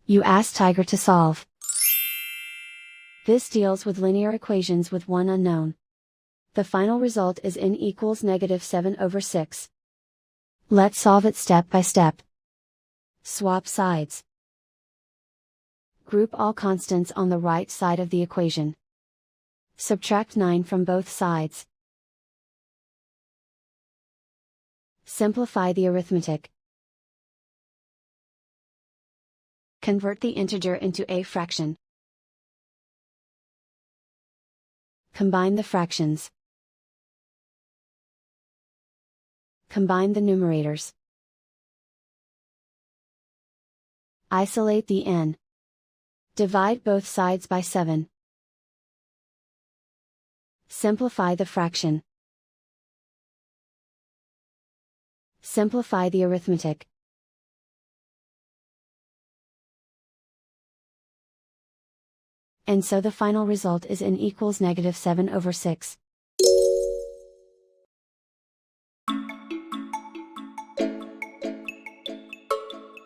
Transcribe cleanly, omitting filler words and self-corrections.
You ask Tiger to solve. This deals with linear equations with one unknown. The final result is n equals -7/6. Let's solve it step by step. Swap sides. Group all constants on the right side of the equation. Subtract 9 from both sides. Simplify the arithmetic. Convert the integer into a fraction. Combine the fractions. Combine the numerators. Isolate the n. Divide both sides by 7. Simplify the fraction. Simplify the arithmetic. And so the final result is n equals -7/6.